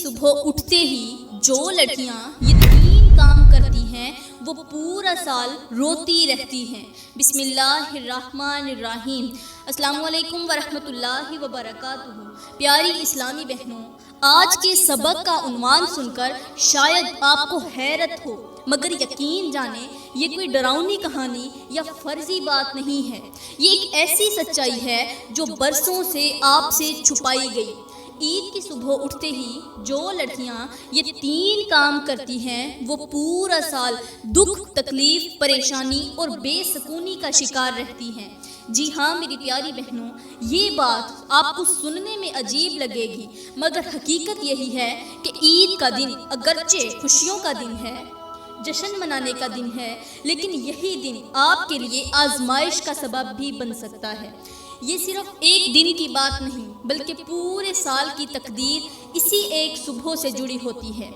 صبح اٹھتے ہی جو لڑکیاں یہ 3 کام کرتی ہیں وہ پورا سال روتی رہتی ہیں۔ بسم اللہ الرحمن الرحیم۔ السلام علیکم ورحمۃ اللہ وبرکاتہ۔ پیاری اسلامی بہنوں، آج کے سبق کا عنوان سن کر شاید آپ کو حیرت ہو، مگر یقین جانیں یہ کوئی ڈراؤنی کہانی یا فرضی بات نہیں ہے۔ یہ ایک ایسی سچائی ہے جو برسوں سے آپ سے چھپائی گئی۔ عید کی صبح اٹھتے ہی جو لڑکیاں یہ 3 کام کرتی ہیں وہ پورا سال دکھ، تکلیف، پریشانی اور بے سکونی کا شکار رہتی ہیں۔ جی ہاں میری پیاری بہنوں، یہ بات آپ کو سننے میں عجیب لگے گی، مگر حقیقت یہی ہے کہ عید کا دن اگرچہ خوشیوں کا دن ہے، جشن منانے کا دن ہے، لیکن یہی دن آپ کے لیے آزمائش کا سبب بھی بن سکتا ہے۔ یہ صرف ایک دن کی بات نہیں بلکہ پورے سال کی تقدیر اسی ایک صبح سے جڑی ہوتی ہے۔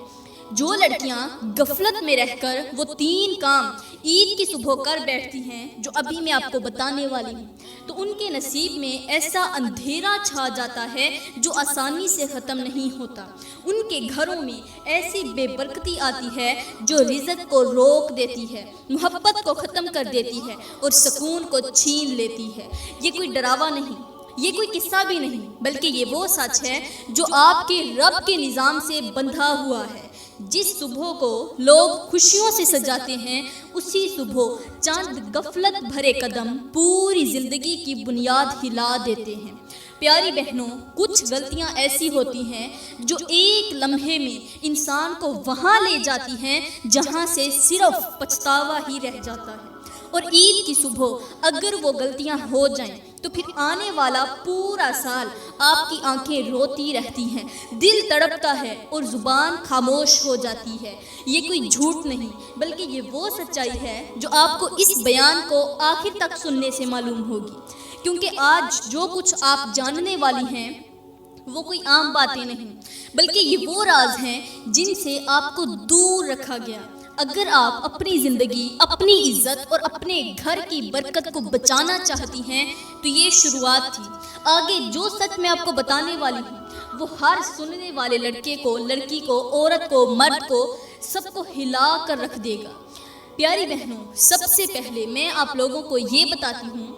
جو لڑکیاں غفلت میں رہ کر وہ 3 کام عید کی صبح کر بیٹھتی ہیں جو ابھی میں آپ کو بتانے والی ہوں، تو ان کے نصیب میں ایسا اندھیرا چھا جاتا ہے جو آسانی سے ختم نہیں ہوتا۔ ان کے گھروں میں ایسی بے برکتی آتی ہے جو رزق کو روک دیتی ہے، محبت کو ختم کر دیتی ہے اور سکون کو چھین لیتی ہے۔ یہ کوئی ڈراوا نہیں، یہ کوئی قصہ بھی نہیں، بلکہ یہ وہ سچ ہے جو آپ کے رب کے نظام سے بندھا ہوا ہے۔ جس صبح کو لوگ خوشیوں سے سجاتے ہیں، اسی صبح چند غفلت بھرے قدم پوری زندگی کی بنیاد ہلا دیتے ہیں۔ پیاری بہنوں، کچھ غلطیاں ایسی ہوتی ہیں جو ایک لمحے میں انسان کو وہاں لے جاتی ہیں جہاں سے صرف پچھتاوا ہی رہ جاتا ہے، اور عید کی صبح اگر وہ غلطیاں ہو جائیں تو پھر آنے والا پورا سال آپ کی آنکھیں روتی رہتی ہیں، دل تڑپتا ہے اور زبان خاموش ہو جاتی ہے۔ یہ کوئی جھوٹ نہیں بلکہ یہ وہ سچائی ہے جو آپ کو اس بیان کو آخر تک سننے سے معلوم ہوگی، کیونکہ آج جو کچھ آپ جاننے والی ہیں وہ کوئی عام باتیں نہیں بلکہ یہ وہ راز ہیں جن سے آپ کو دور رکھا گیا۔ اگر آپ اپنی زندگی، اپنی عزت اور اپنے گھر کی برکت کو بچانا چاہتی ہیں تو یہ شروعات تھی۔ آگے جو سچ میں آپ کو بتانے والی ہوں وہ ہر سننے والے لڑکے کو، لڑکی کو، عورت کو، مرد کو، سب کو ہلا کر رکھ دے گا۔ پیاری بہنوں، سب سے پہلے میں آپ لوگوں کو یہ بتاتی ہوں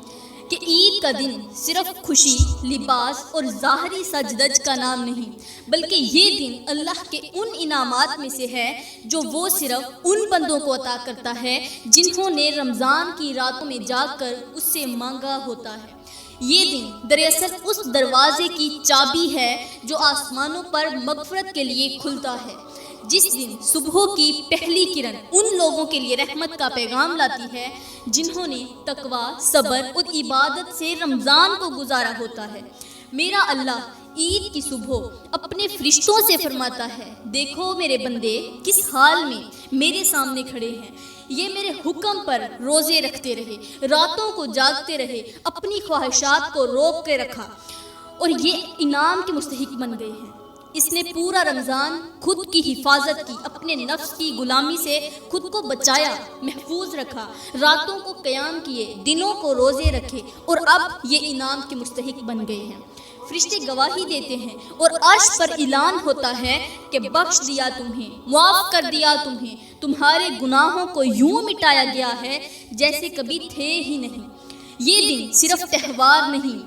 کہ عید کا دن صرف خوشی، لباس اور ظاہری سج دج کا نام نہیں، بلکہ یہ دن اللہ کے ان انعامات میں سے ہے جو وہ صرف ان بندوں کو عطا کرتا ہے جنہوں نے رمضان کی راتوں میں جاگ کر اس سے مانگا ہوتا ہے۔ یہ دن دراصل اس دروازے کی چابی ہے جو آسمانوں پر مغفرت کے لیے کھلتا ہے۔ جس دن صبح کی پہلی کرن ان لوگوں کے لیے رحمت کا پیغام لاتی ہے جنہوں نے تقوی، صبر اور عبادت سے رمضان کو گزارا ہوتا ہے۔ میرا اللہ عید کی صبح اپنے فرشتوں سے فرماتا ہے، دیکھو میرے بندے کس حال میں میرے سامنے کھڑے ہیں، یہ میرے حکم پر روزے رکھتے رہے، راتوں کو جاگتے رہے، اپنی خواہشات کو روک کے رکھا اور یہ انعام کے مستحق بن گئے ہیں۔ اس نے پورا رمضان خود کی حفاظت کی، اپنے نفس کی غلامی سے خود کو بچایا، محفوظ رکھا، راتوں کو قیام کیے، دنوں کو روزے رکھے اور اب یہ انعام کے مستحق بن گئے ہیں۔ فرشتے گواہی دیتے ہیں اور عرش پر اعلان ہوتا ہے کہ بخش دیا تمہیں، معاف کر دیا تمہیں، تمہارے گناہوں کو یوں مٹایا گیا ہے جیسے کبھی تھے ہی نہیں۔ یہ دن صرف تہوار نہیں،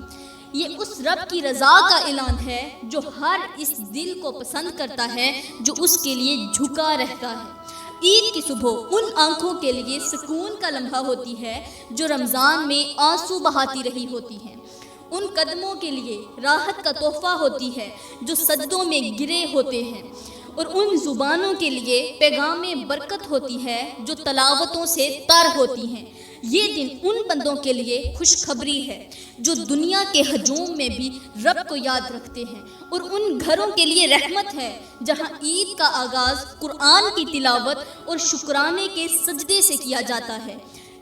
یہ اس رب کی رضا کا اعلان ہے جو ہر اس دل کو پسند کرتا ہے جو اس کے لیے جھکا رہتا ہے۔ عید کی صبح ان آنکھوں کے لیے سکون کا لمحہ ہوتی ہے جو رمضان میں آنسو بہاتی رہی ہوتی ہیں، ان قدموں کے لیے راحت کا تحفہ ہوتی ہے جو سجدوں میں گرے ہوتے ہیں، اور ان زبانوں کے لیے پیغام برکت ہوتی ہے جو تلاوتوں سے تر ہوتی ہیں۔ یہ دن ان بندوں کے لیے خوشخبری ہے جو دنیا کے ہجوم میں بھی رب کو یاد رکھتے ہیں، اور ان گھروں کے لیے رحمت ہے جہاں عید کا آغاز قرآن کی تلاوت اور شکرانے کے سجدے سے کیا جاتا ہے۔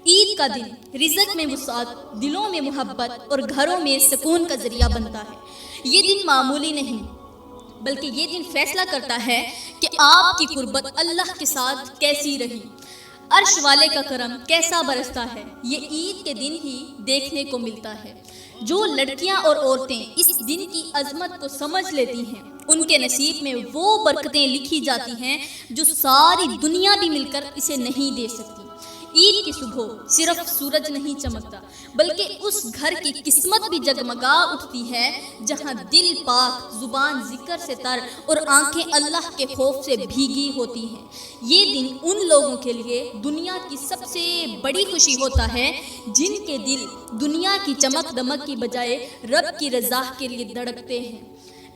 عید کا دن رزق میں وسعت، دلوں میں محبت اور گھروں میں سکون کا ذریعہ بنتا ہے۔ یہ دن معمولی نہیں بلکہ یہ دن فیصلہ کرتا ہے کہ آپ کی قربت اللہ کے ساتھ کیسی رہی، عرش والے کا کرم کیسا برستا ہے۔ یہ عید کے دن ہی دیکھنے کو ملتا ہے۔ جو لڑکیاں اور عورتیں اس دن کی عظمت کو سمجھ لیتی ہیں ان کے نصیب میں وہ برکتیں لکھی جاتی ہیں جو ساری دنیا بھی مل کر اسے نہیں دے سکتی۔ عید کی صبح صرف سورج نہیں چمکتا بلکہ اس گھر کی قسمت بھی جگمگا اٹھتی ہے جہاں دل پاک، زبان ذکر سے تر اور آنکھیں اللہ کے خوف سے بھیگی ہوتی ہیں۔ یہ دن ان لوگوں کے لیے دنیا کی سب سے بڑی خوشی ہوتا ہے جن کے دل دنیا کی چمک دمک کی بجائے رب کی رضا کے لیے دھڑکتے ہیں۔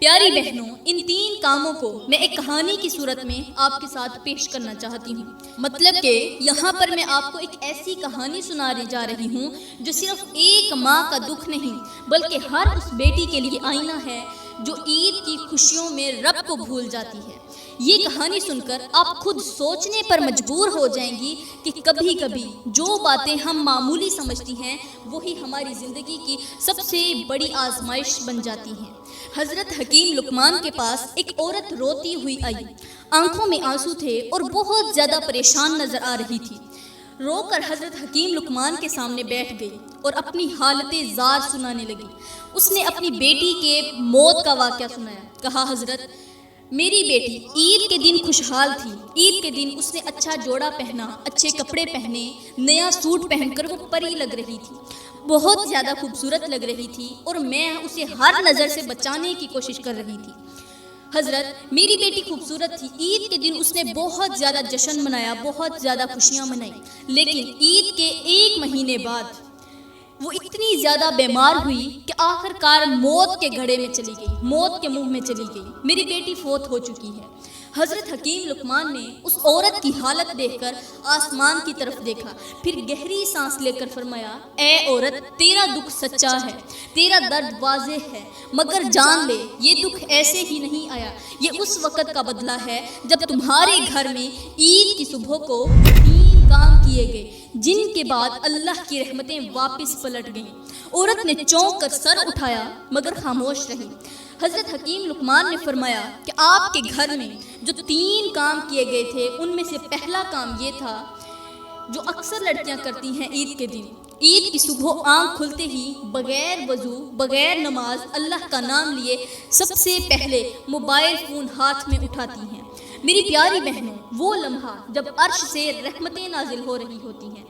پیاری بہنوں، ان 3 کاموں کو میں ایک کہانی کی صورت میں آپ کے ساتھ پیش کرنا چاہتی ہوں۔ مطلب کہ یہاں پر میں آپ کو ایک ایسی کہانی سنانے جا رہی ہوں جو صرف ایک ماں کا دکھ نہیں بلکہ ہر اس بیٹی کے لیے آئینہ ہے جو عید کی خوشیوں میں رب کو بھول جاتی ہے۔ یہ کہانی سن کر آپ خود سوچنے پر مجبور ہو جائیں گی کہ کبھی کبھی جو باتیں ہم معمولی سمجھتی ہیں وہی ہماری زندگی کی سب سے بڑی آزمائش بن جاتی ہیں۔ حضرت حکیم لقمان کے پاس ایک عورت روتی ہوئی آئی۔ آنکھوں میں آنسو تھے اور بہت زیادہ پریشان نظر آ رہی تھی۔ رو کر حضرت حکیم لقمان کے سامنے بیٹھ گئی اور اپنی حالت زار سنانے لگی۔ اس نے اپنی بیٹی کے موت کا واقعہ سنایا۔ کہا، حضرت، میری بیٹی عید کے دن خوشحال تھی۔ عید کے دن اس نے اچھا جوڑا پہنا، اچھے کپڑے پہنے، نیا سوٹ پہن کر وہ پری لگ رہی تھی، بہت زیادہ خوبصورت لگ رہی تھی اور میں اسے ہر نظر سے بچانے کی کوشش کر رہی تھی۔ حضرت، میری بیٹی خوبصورت تھی۔ عید کے دن اس نے بہت زیادہ جشن منایا، بہت زیادہ خوشیاں منائی، لیکن عید کے 1 مہینے بعد وہ اتنی زیادہ بیمار ہوئی کہ آخر کار موت کے گھڑے میں چلی گئی، موت کے منہ میں چلی گئی۔ میری بیٹی فوت ہو چکی ہے۔ حضرت حکیم لقمان نے اس عورت کی حالت دیکھ کر آسمان کی طرف دیکھا، پھر گہری سانس لے کر فرمایا، اے عورت، تیرا دکھ سچا ہے، تیرا درد واضح ہے، مگر جان لے یہ دکھ ایسے ہی نہیں آیا، یہ اس وقت کا بدلہ ہے جب تمہارے گھر میں عید کی صبح کو 3 کام کیے گئے جن کے بعد اللہ کی رحمتیں واپس پلٹ گئیں۔ عورت نے چونک کر سر اٹھایا مگر خاموش رہی۔ حضرت حکیم لقمان نے فرمایا کہ آپ کے گھر میں جو 3 کام کیے گئے تھے ان میں سے پہلا کام یہ تھا جو اکثر لڑکیاں کرتی ہیں عید کے دن۔ عید کی صبح آنکھ کھلتے ہی بغیر وضو، بغیر نماز، اللہ کا نام لیے سب سے پہلے موبائل فون ہاتھ میں اٹھاتی ہیں۔ میری پیاری بہنوں، وہ لمحہ جب عرش سے رحمتیں نازل ہو رہی ہوتی ہیں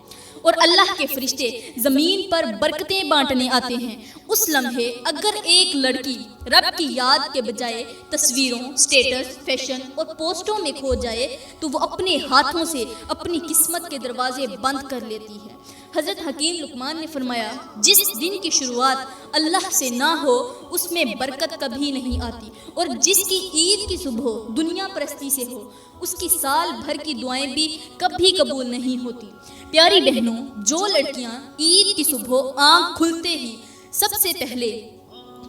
اور اللہ کے فرشتے زمین پر برکتیں بانٹنے آتے ہیں، اس لمحے اگر ایک لڑکی رب کی یاد کے بجائے تصویروں، سٹیٹس، فیشن اور پوسٹوں میں کھو جائے تو وہ اپنے ہاتھوں سے اپنی قسمت کے دروازے بند کر لیتی ہے۔ حضرت حکیم لقمان نے فرمایا، جس دن کی شروعات اللہ سے نہ ہو اس میں برکت کبھی نہیں آتی، اور جس کی عید کی صبح دنیا پرستی سے ہو اس کی سال بھر کی دعائیں بھی کبھی قبول نہیں ہوتی۔ پیاری بہنوں، جو لڑکیاں عید کی صبح آنکھ کھلتے ہی سب سے پہلے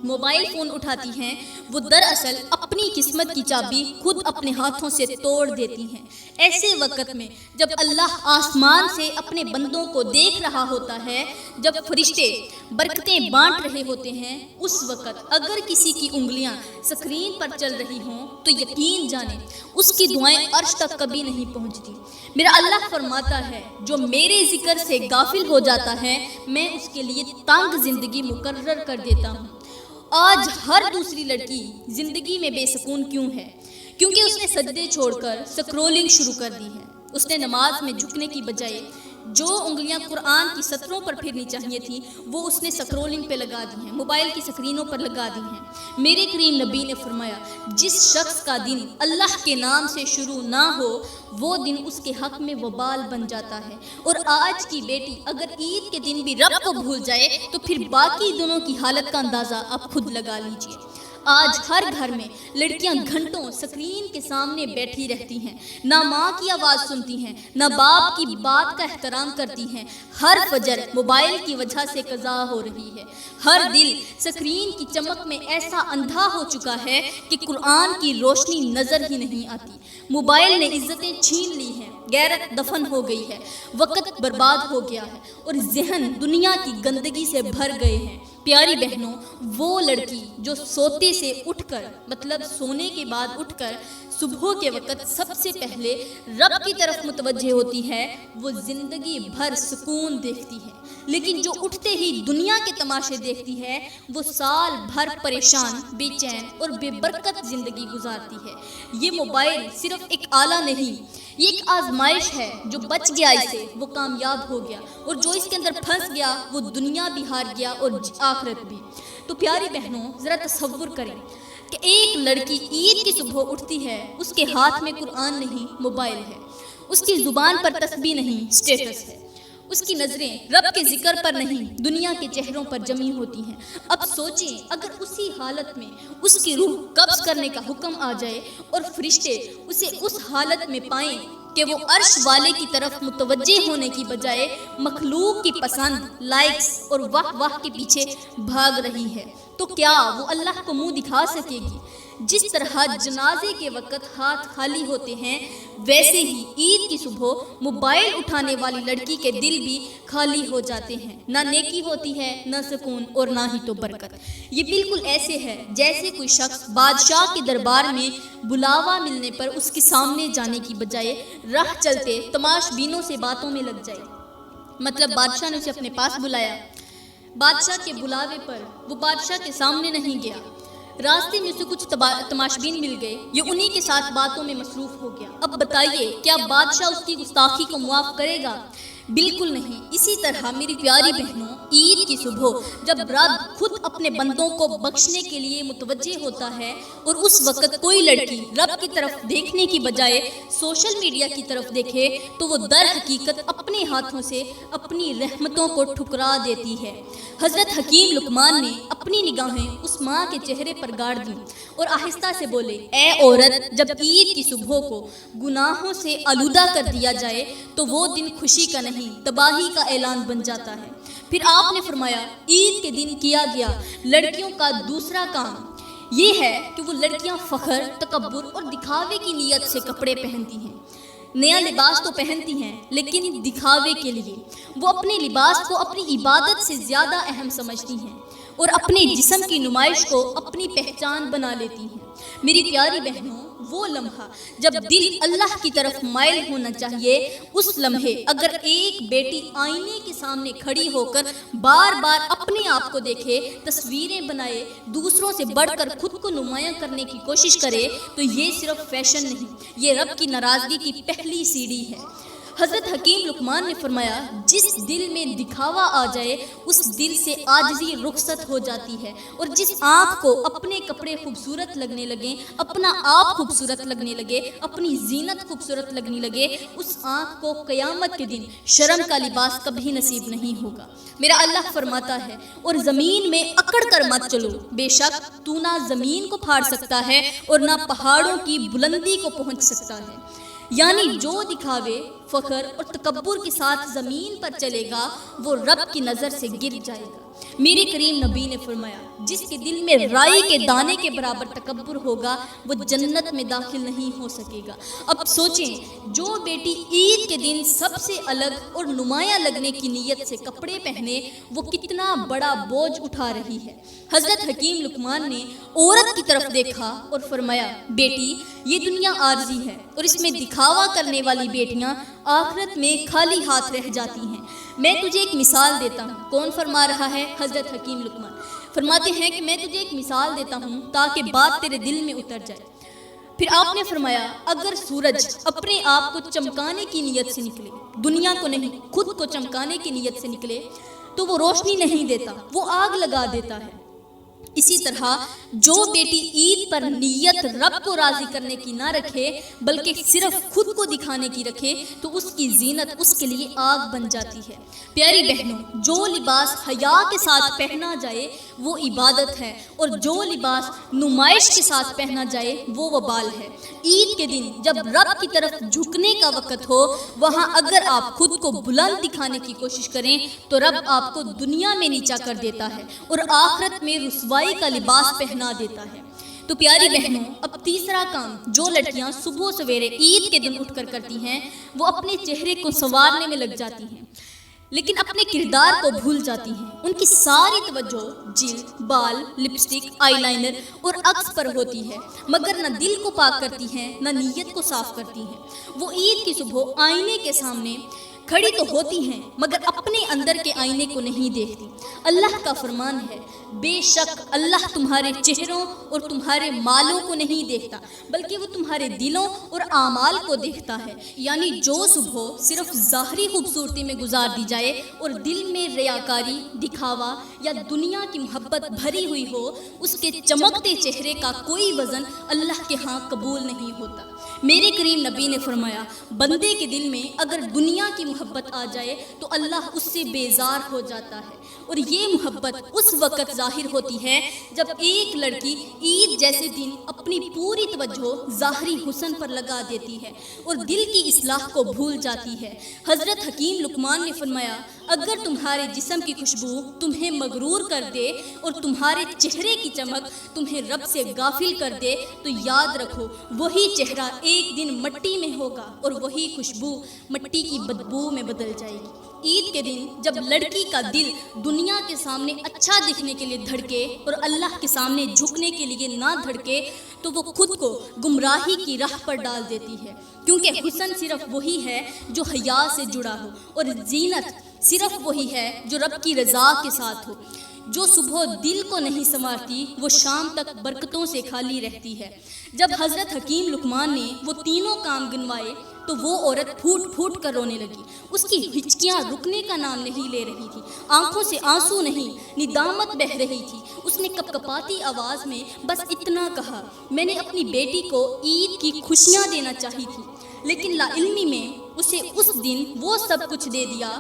موبائل فون اٹھاتی ہیں وہ دراصل اپنی قسمت کی چابی خود اپنے ہاتھوں سے توڑ دیتی ہیں۔ ایسے وقت میں جب اللہ آسمان سے اپنے بندوں کو دیکھ رہا ہوتا ہے، جب فرشتے برکتیں بانٹ رہے ہوتے ہیں، اس وقت اگر کسی کی انگلیاں سکرین پر چل رہی ہوں تو یقین جانیں اس کی دعائیں عرش تک کبھی نہیں پہنچتی۔ میرا اللہ فرماتا ہے، جو میرے ذکر سے غافل ہو جاتا ہے میں اس کے لیے تنگ زندگی مقرر کر دیتا ہوں۔ آج ہر دوسری لڑکی زندگی میں بے سکون کیوں ہے؟ کیونکہ اس نے سجدے چھوڑ کر سکرولنگ شروع کر دی ہے۔ اس نے نماز میں جھکنے کی بجائے جو انگلیاں قرآن کی سطروں پر پھرنی چاہیے تھی وہ اس نے سکرولنگ پہ لگا دی ہیں، موبائل کی سکرینوں پر لگا دی ہیں۔ میرے کریم نبی نے فرمایا، جس شخص کا دن اللہ کے نام سے شروع نہ ہو وہ دن اس کے حق میں وبال بن جاتا ہے، اور آج کی بیٹی اگر عید کے دن بھی رب کو بھول جائے تو پھر باقی دنوں کی حالت کا اندازہ آپ خود لگا لیجئے۔ آج ہر گھر میں لڑکیاں گھنٹوں سکرین کے سامنے بیٹھی رہتی ہیں، نہ ماں کی آواز سنتی ہیں، نہ باپ کی بات کا احترام کرتی ہیں۔ ہر فجر موبائل کی وجہ سے قضا ہو رہی ہے۔ ہر دل سکرین کی چمک میں ایسا اندھا ہو چکا ہے کہ قرآن کی روشنی نظر ہی نہیں آتی۔ موبائل نے عزتیں چھین لی ہیں، غیرت دفن ہو گئی ہے، وقت برباد ہو گیا ہے اور ذہن دنیا کی گندگی سے بھر گئے ہیں۔ پیاری بہنوں، وہ لڑکی جو سوتے سے اٹھ کر مطلب سونے کے بعد اٹھ کر صبح کے وقت سب سے پہلے رب کی طرف متوجہ ہوتی ہے، وہ زندگی بھر سکون دیکھتی ہے، لیکن جو اٹھتے ہی دنیا کے تماشے دیکھتی ہے وہ سال بھر پریشان، بے چین اور بے برکت زندگی گزارتی ہے۔ یہ موبائل صرف ایک آلہ نہیں، یہ ایک آزمائش ہے۔ جو بچ گیا اسے وہ کامیاب ہو گیا، اور جو اس کے اندر پھنس گیا وہ دنیا بھی ہار گیا اور آخرت بھی۔ تو پیاری بہنوں، ذرا تصور کریں کہ ایک لڑکی عید کی صبح اٹھتی ہے، اس کے ہاتھ میں قرآن نہیں، موبائل ہے، اس کی زبان پر تسبیح نہیں، اسٹیٹس ہے، اس کی نظریں رب کے ذکر پر نہیں، دنیا کے چہروں پر جمی ہوتی ہیں۔ اب سوچیں اگر اسی حالت میں اس کی روح قبض کرنے کا حکم آ جائے اور فرشتے اسے اس حالت میں پائیں کہ وہ عرش والے کی طرف متوجہ ہونے کی بجائے مخلوق کی پسند، لائکس اور واہ واہ کے پیچھے بھاگ رہی ہے، تو کیا وہ اللہ کو منہ دکھا سکے گی؟ جس طرح جنازے کے وقت ہاتھ خالی ہوتے ہیں، ویسے ہی عید کی صبح موبائل اٹھانے والی لڑکی کے دل بھی خالی ہو جاتے ہیں۔ نہ نیکی ہوتی ہے، نہ سکون، اور نہ ہی تو برکت۔ یہ بالکل ایسے ہے جیسے کوئی شخص بادشاہ کے دربار میں بلاوا ملنے پر اس کے سامنے جانے کی بجائے راہ چلتے تماش بینوں سے باتوں میں لگ جائے۔ مطلب بادشاہ نے اسے اپنے پاس بلایا، بادشاہ کے بلاوے پر وہ بادشاہ کے سامنے نہیں گیا، راستے میں اسے کچھ تماشبین مل گئے، یہ انہی کے ساتھ باتوں میں مصروف ہو گیا۔ اب بتائیے کیا بادشاہ اس کی گستاخی کو معاف کرے گا؟ بالکل نہیں۔ اسی طرح میری پیاری بہنوں، عید کی صبح جب رب خود اپنے بندوں کو بخشنے کے لیے متوجہ ہوتا ہے اور اس وقت کوئی لڑکی رب کی طرف دیکھنے کی بجائے سوشل میڈیا کی طرف دیکھے تو وہ در حقیقت اپنے ہاتھوں سے اپنی رحمتوں کو ٹھکرا دیتی ہے۔ حضرت حکیم لقمان نے اپنی نگاہیں اس ماں کے چہرے پر گاڑ دیں اور آہستہ سے بولے، اے عورت، جب عید کی صبح کو گناہوں سے آلودہ کر دیا جائے تو وہ دن خوشی کا نہیں، تباہی کا اعلان بن جاتا ہے۔ پھر آپ نے فرمایا، عید کے دن کیا گیا لڑکیوں کا دوسرا کام یہ ہے کہ وہ لڑکیاں فخر، تکبر اور دکھاوے کی نیت سے کپڑے پہنتی ہیں۔ نیا لباس تو پہنتی ہیں لیکن دکھاوے کے لیے۔ وہ اپنے لباس کو اپنی عبادت سے زیادہ اہم سمجھتی ہیں اور اپنے جسم کی نمائش کو اپنی پہچان بنا لیتی ہیں۔ میری پیاری بہنوں، وہ لمحہ جب دل اللہ کی طرف مائل ہونا چاہیے، اس لمحے اگر ایک بیٹی آئینے کے سامنے کھڑی ہو کر بار بار اپنے آپ کو دیکھے، تصویریں بنائے، دوسروں سے بڑھ کر خود کو نمایاں کرنے کی کوشش کرے تو یہ صرف فیشن نہیں، یہ رب کی ناراضگی کی پہلی سیڑھی ہے۔ حضرت حکیم لقمان نے فرمایا، جس دل میں دکھاوا آ جائے اس دل سے عاجزی رخصت ہو جاتی ہے، اور جس آنکھ کو اپنے کپڑے خوبصورت لگنے لگیں، اپنا آپ خوبصورت لگنے لگے، اپنی زینت خوبصورت لگنے لگے، اس آنکھ کو قیامت کے دن شرم کا لباس کبھی نصیب نہیں ہوگا۔ میرا اللہ فرماتا ہے، اور زمین میں اکڑ کر مت چلو، بے شک تو نہ زمین کو پھاڑ سکتا ہے اور نہ پہاڑوں کی بلندی کو پہنچ سکتا ہے۔ یعنی جو دکھاوے، فخر اور تکبر کے ساتھ زمین پر چلے گا وہ رب کی نظر سے گر جائے گا۔ میرے کریم نبی نے فرمایا، جس کے دل میں رائی کے دانے کے برابر تکبر ہوگا وہ جنت میں داخل نہیں ہو سکے گا۔ اب سوچیں، جو بیٹی عید کے دن سب سے الگ اور نمایاں لگنے کی نیت سے کپڑے پہنے، وہ کتنا بڑا بوجھ اٹھا رہی ہے۔ حضرت حکیم لقمان نے عورت کی طرف دیکھا اور فرمایا، بیٹی، یہ دنیا عارضی ہے اور اس میں دکھاوا کرنے والی بیٹیاں آخرت میں خالی ہاتھ رہ جاتی ہیں۔ میں تجھے ایک مثال دیتا ہوں۔ کون فرما رہا ہے؟ حضرت حکیم لقمان فرماتے ہیں کہ میں تجھے ایک مثال دیتا ہوں تاکہ بات تیرے دل میں اتر جائے۔ پھر آپ نے فرمایا، اگر سورج اپنے آپ کو چمکانے کی نیت سے نکلے، دنیا کو نہیں خود کو چمکانے کی نیت سے نکلے، تو وہ روشنی نہیں دیتا، وہ آگ لگا دیتا ہے۔ اسی طرح جو بیٹی عید پر نیت رب کو راضی کرنے کی نہ رکھے بلکہ صرف خود کو دکھانے کی رکھے تو اس کی زینت اس کے لیے آگ بن جاتی ہے۔ پیاری بہنوں، جو لباس حیا کے ساتھ پہنا جائے وہ عبادت ہے، اور جو لباس نمائش کے ساتھ پہنا جائے وہ وبال ہے۔ عید کے دن جب رب کی طرف جھکنے کا وقت ہو، وہاں اگر آپ خود کو بلند دکھانے کی کوشش کریں تو رب آپ کو دنیا میں نیچا کر دیتا ہے اور آخرت میں رسوائی کا لباس پہنا دیتا ہے۔ تو پیاری بہنوں، اب تیسرا کام جو لڑکیاں صبح سویرے عید کے دن اٹھ کر کرتی ہیں، وہ اپنے چہرے کو سنوارنے میں لگ جاتی ہیں۔ لیکن اپنے کردار کو بھول جاتی ہیں۔ ان کی ساری توجہ جلد، بال، لپسٹک، آئی لائنر اور عکس پر ہوتی ہے، مگر نہ دل کو پاک کرتی ہیں نہ نیت کو صاف کرتی ہیں۔ وہ عید کی صبح آئینے کے سامنے کھڑی تو ہوتی ہیں مگر اپنے اندر کے آئینے کو نہیں دیکھتی۔ اللہ کا فرمان ہے، بے شک اللہ تمہارے چہروں اور تمہارے مالوں کو نہیں دیکھتا بلکہ وہ تمہارے دلوں اور اعمال کو دیکھتا ہے۔ یعنی جو صبح صرف ظاہری خوبصورتی میں گزار دی جائے اور دل میں ریاکاری، دکھاوا یا دنیا کی محبت بھری ہوئی ہو، اس کے چمکتے چہرے کا کوئی وزن اللہ کے ہاں قبول نہیں ہوتا۔ میرے کریم نبی نے فرمایا، بندے کے دل میں اگر دنیا کی محبت آ جائے تو اللہ اس سے بیزار ہو جاتا ہے، اور یہ محبت اس وقت ظاہر ہوتی ہے جب ایک لڑکی عید جیسے دن اپنی پوری توجہ ظاہری حسن پر لگا دیتی ہے اور دل کی اصلاح کو بھول جاتی ہے۔ حضرت حکیم لقمان نے فرمایا، اگر تمہارے جسم کی خوشبو تمہیں مغرور کر دے اور تمہارے چہرے کی چمک تمہیں رب سے غافل کر دے تو یاد رکھو وہی چہرہ ایک دن مٹی میں ہوگا اور وہی خوشبو مٹی کی بدبو میں بدل جائے گی۔ عید کے دن جب لڑکی کا دل دنیا کے سامنے اچھا دکھنے کے لیے دھڑکے اور اللہ کے سامنے جھکنے کے لیے نہ دھڑکے تو وہ خود کو گمراہی کی راہ پر ڈال دیتی ہے، کیونکہ حسن صرف وہی ہے جو حیا سے جڑا ہو، اور زینت صرف وہی ہے جو رب کی رضا کے ساتھ ہو۔ جو صبح دل کو نہیں سنوارتی وہ شام تک برکتوں سے خالی رہتی ہے۔ جب حضرت حکیم لقمان نے وہ تینوں کام گنوائے تو وہ عورت پھوٹ پھوٹ کر رونے لگی۔ اس کی ہچکیاں رکنے کا نام نہیں لے رہی تھی، آنکھوں سے آنسو نہیں، ندامت بہہ رہی تھی۔ اس نے کپکپاتی آواز میں بس اتنا کہا، میں نے اپنی بیٹی کو عید کی خوشیاں دینا چاہی تھی، لیکن لا علمی میں اسے اس دن وہ سب کچھ دے دیا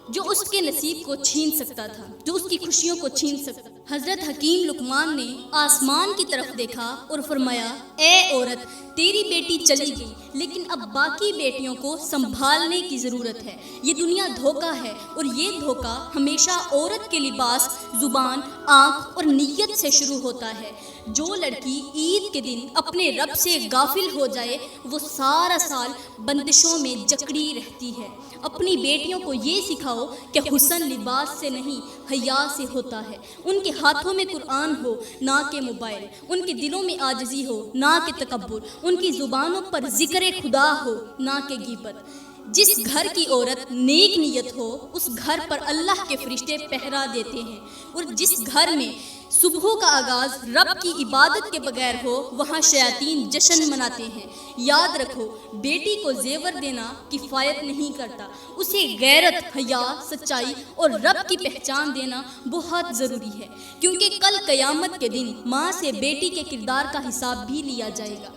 جو اس کے نصیب کو چھین سکتا تھا، جو اس کی خوشیوں کو چھین سکتا تھا۔ حضرت حکیم لقمان نے آسمان کی طرف دیکھا اور فرمایا، اے عورت، تیری بیٹی چلی گئی لیکن اب باقی بیٹیوں کو سنبھالنے کی ضرورت ہے۔ یہ دنیا دھوکہ ہے اور یہ دھوکہ ہمیشہ عورت کے لباس، زبان، آنکھ اور نیت سے شروع ہوتا ہے۔ جو لڑکی عید کے دن اپنے رب سے غافل ہو جائے وہ سارا سال بندشوں میں جکڑی رہتی ہے۔ اپنی بیٹیوں کو یہ سکھاؤ کہ حسن لباس سے نہیں حیا سے ہوتا ہے۔ ان کے ہاتھوں میں قرآن ہو نہ کہ موبائل، ان کے دلوں میں عاجزی ہو نہ کہ تکبر، ان کی زبانوں پر ذکر خدا ہو نہ کہ غیبت۔ جس گھر کی عورت نیک نیت ہو اس گھر پر اللہ کے فرشتے پہرا دیتے ہیں، اور جس گھر میں صبح کا آغاز رب کی عبادت کے بغیر ہو وہاں شیاطین جشن مناتے ہیں۔ یاد رکھو، بیٹی کو زیور دینا کفایت نہیں کرتا، اسے غیرت، حیا، سچائی اور رب کی پہچان دینا بہت ضروری ہے، کیونکہ کل قیامت کے دن ماں سے بیٹی کے کردار کا حساب بھی لیا جائے گا۔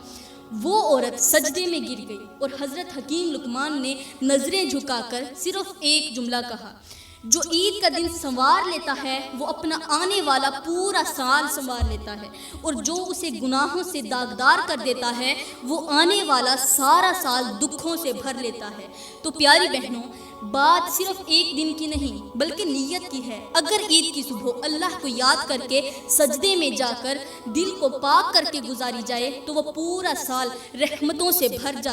وہ عورت سجدے میں گر گئی اور حضرت حکیم لقمان نے نظریں جھکا کر صرف ایک جملہ کہا، جو عید کا دن سنوار لیتا ہے وہ اپنا آنے والا پورا سال سنوار لیتا ہے، اور جو اسے گناہوں سے داغدار کر دیتا ہے وہ آنے والا سارا سال دکھوں سے بھر لیتا ہے۔ تو پیاری بہنوں، بات صرف ایک دن کی نہیں بلکہ نیت کی ہے۔ اگر عید کی صبح اللہ کو یاد کر کے سجدے میں جا کر دل کو پاک کر کے گزاری جائے تو وہ پورا سال رحمتوں سے بھر جاتا ہے۔